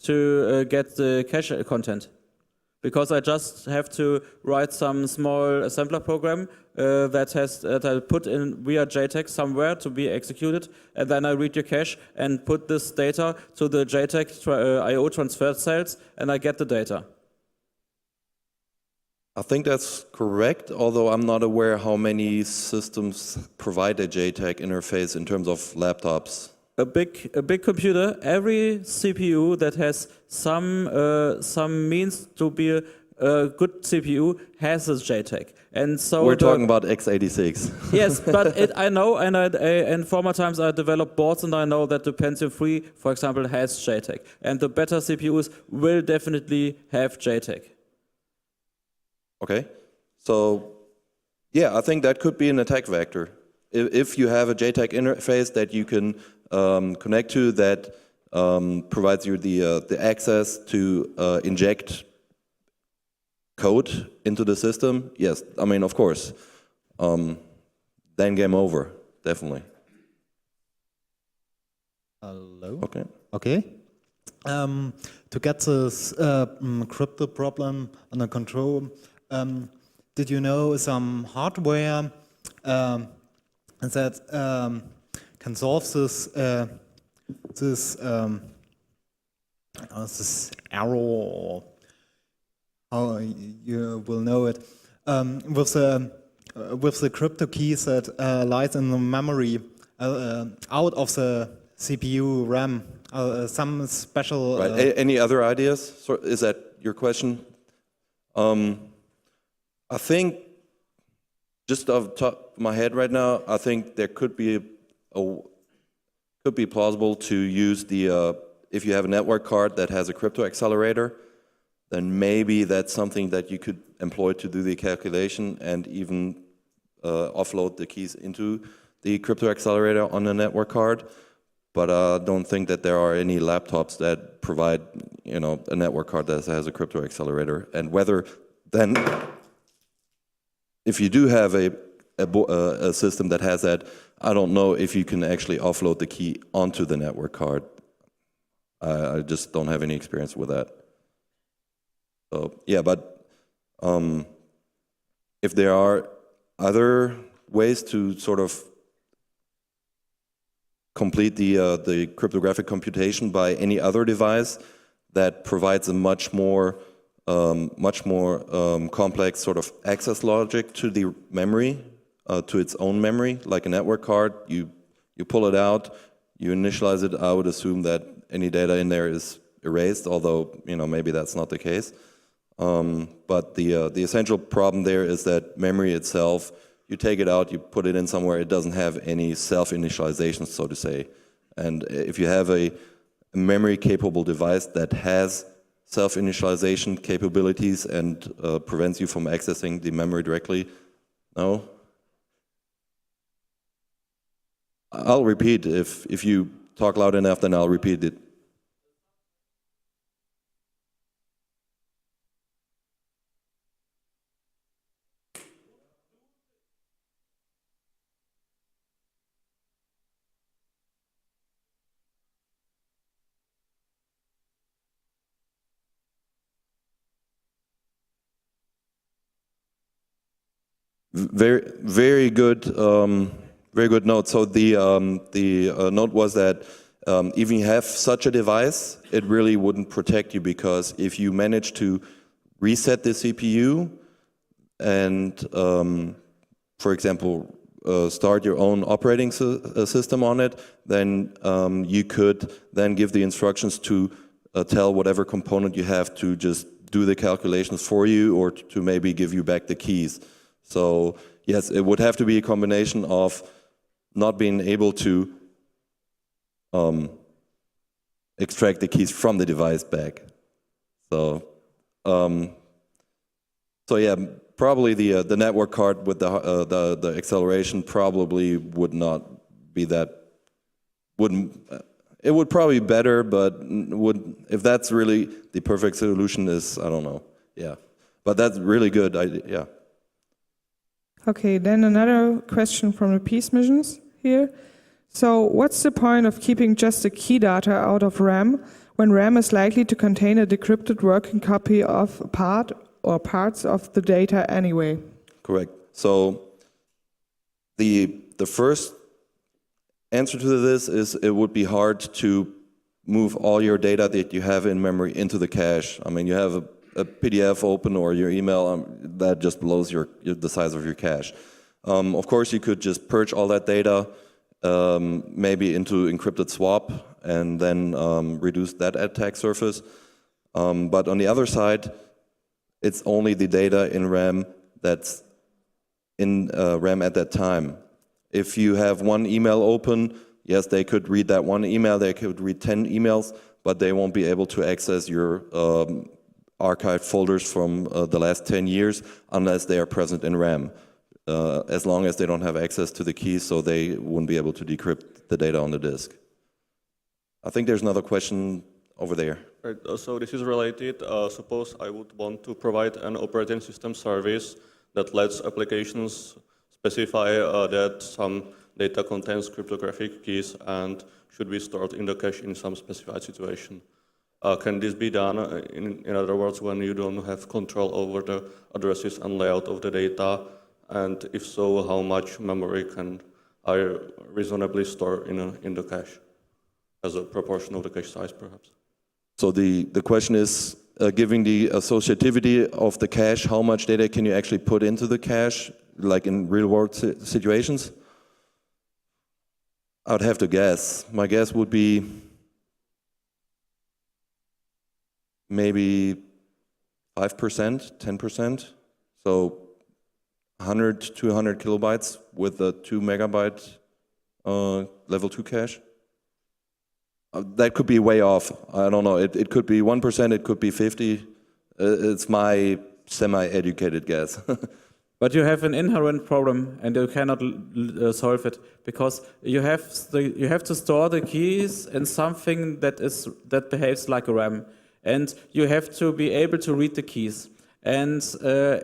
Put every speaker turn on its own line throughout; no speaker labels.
to get the cache content. Because I just have to write some small assembler program that I put in via JTAG somewhere to be executed, and then I read your cache and put this data to the JTAG IO transfer cells, and I get the data.
I think that's correct, although I'm not aware how many systems provide a JTAG interface in terms of laptops.
A big computer, every CPU that has some means to be a good CPU has a JTAG, and so
we're talking about x86.
Yes, but I know, and in former times I developed boards, and I know that the Pentium 3, for example, has JTAG, and the better CPUs will definitely have JTAG.
Okay, so yeah, I think that could be an attack vector. If you have a JTAG interface that you can connect to that provides you the access to inject code into the system, yes, I mean, of course, then game over, definitely.
Hello?
Okay.
Okay. To get this crypto problem under control, did you know some hardware that can solve this error, or how you will know it, with the crypto keys that lies in the memory out of the CPU RAM, some special.
Right. Any other ideas? So is that your question? I think, just off the top of my head right now, I think there could be plausible to use the if you have a network card that has a crypto accelerator, then maybe that's something that you could employ to do the calculation and even offload the keys into the crypto accelerator on a network card. But I don't think that there are any laptops that provide, you know, a network card that has a crypto accelerator. And whether then, if you do have a system that has that, I don't know if you can actually offload the key onto the network card. I just don't have any experience with that. So yeah, but if there are other ways to sort of complete the cryptographic computation by any other device that provides a much more complex sort of access logic to the memory, to its own memory, like a network card. You pull it out, you initialize it. I would assume that any data in there is erased, although, you know, maybe that's not the case. But the essential problem there is that memory itself, you take it out, you put it in somewhere, it doesn't have any self-initialization, so to say. And if you have a memory-capable device that has self-initialization capabilities and prevents you from accessing the memory directly, no? I'll repeat. If you talk loud enough, then I'll repeat it. Very good note. So the note was that if you have such a device, it really wouldn't protect you, because if you manage to reset the CPU and, for example, start your own operating system on it, then you could then give the instructions to tell whatever component you have to just do the calculations for you, or to maybe give you back the keys. So yes, it would have to be a combination of not being able to extract the keys from the device back. So yeah, probably the network card with the acceleration probably would not be that. It would probably be better, but if that's really the perfect solution, is, I don't know. Yeah, but that's really good idea. Yeah.
Okay, then another question from the peace missions here. So what's the point of keeping just the key data out of RAM when RAM is likely to contain a decrypted working copy of a part or parts of the data anyway.
Correct. So the first answer to this is it would be hard to move all your data that you have in memory into the cache. I mean, you have a PDF open or your email, that just blows the size of your cache. Of course, you could just purge all that data, maybe into encrypted swap, and then reduce that attack surface. But on the other side, it's only the data in RAM that's in RAM at that time. If you have one email open, yes, they could read that one email, they could read 10 emails, but they won't be able to access your archived folders from the last 10 years unless they are present in RAM. As long as they don't have access to the keys, so they wouldn't be able to decrypt the data on the disk. I think there's another question over there.
Right, so this is related. Suppose I would want to provide an operating system service that lets applications specify that some data contains cryptographic keys and should be stored in the cache in some specified situation. Can this be done, in other words, when you don't have control over the addresses and layout of the data? And if so, how much memory can I reasonably store in the cache as a proportion of the cache size, perhaps?
So the question is, given the associativity of the cache, how much data can you actually put into the cache, like in real-world situations? I would have to guess. My guess would be maybe 5%, 10%. So 100 to 200 kilobytes with a 2 megabyte level 2 cache. That could be way off. I don't know. It could be 1%, it could be 50. It's my semi-educated guess.
But you have an inherent problem, and you cannot solve it because you have to store the keys in something that behaves like a RAM, and you have to be able to read the keys. And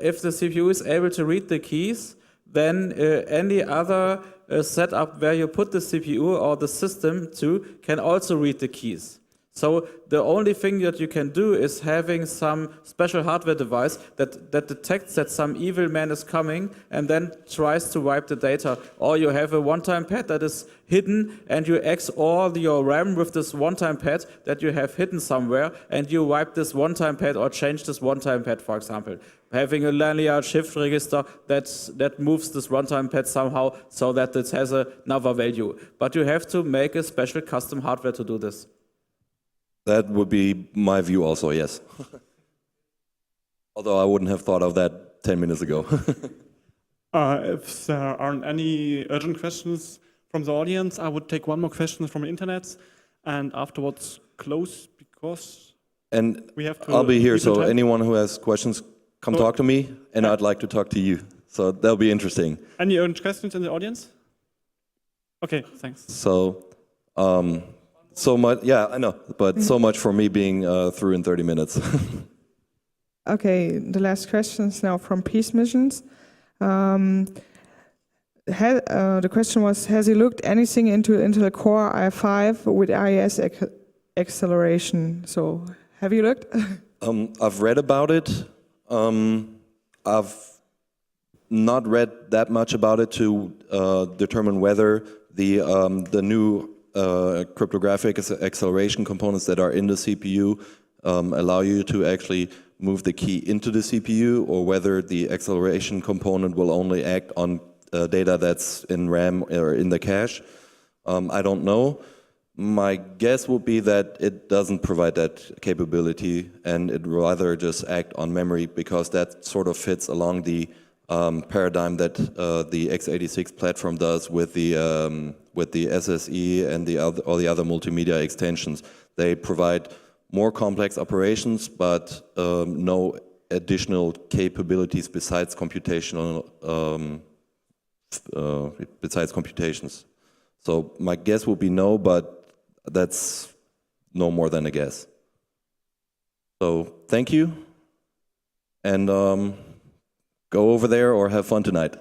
if the CPU is able to read the keys, then any other setup where you put the CPU or the system to can also read the keys. So the only thing that you can do is having some special hardware device that detects that some evil man is coming and then tries to wipe the data. Or you have a one-time pad that is hidden and you XOR your RAM with this one-time pad that you have hidden somewhere and you wipe this one-time pad or change this one-time pad, for example. Having a linear shift register that moves this one-time pad somehow so that it has another value. But you have to make a special custom hardware to do this.
That would be my view also, yes. Although I wouldn't have thought of that 10 minutes ago.
If there aren't any urgent questions from the audience, I would take one more question from the internet and afterwards close because we have to...
I'll be here, so
time.
anyone who has questions, come talk to me, and I'd like to talk to you. So that'll be interesting.
Any urgent questions in the audience? Okay, thanks.
So much, yeah, I know, but so much for me being through in 30 minutes.
Okay, the last question is now from Peace Missions. The question was, has he looked anything into Intel Core i5 with IIS acceleration? So, have you looked?
I've read about it. I've not read that much about it to determine whether the new cryptographic acceleration components that are in the CPU allow you to actually move the key into the CPU, or whether the acceleration component will only act on data that's in RAM or in the cache. I don't know. My guess would be that it doesn't provide that capability and it rather just act on memory, because that sort of fits along the paradigm that the x86 platform does with the SSE and all the other multimedia extensions. They provide more complex operations, but no additional capabilities besides computational computations. So my guess would be no, but that's no more than a guess. So thank you, and go over there or have fun tonight.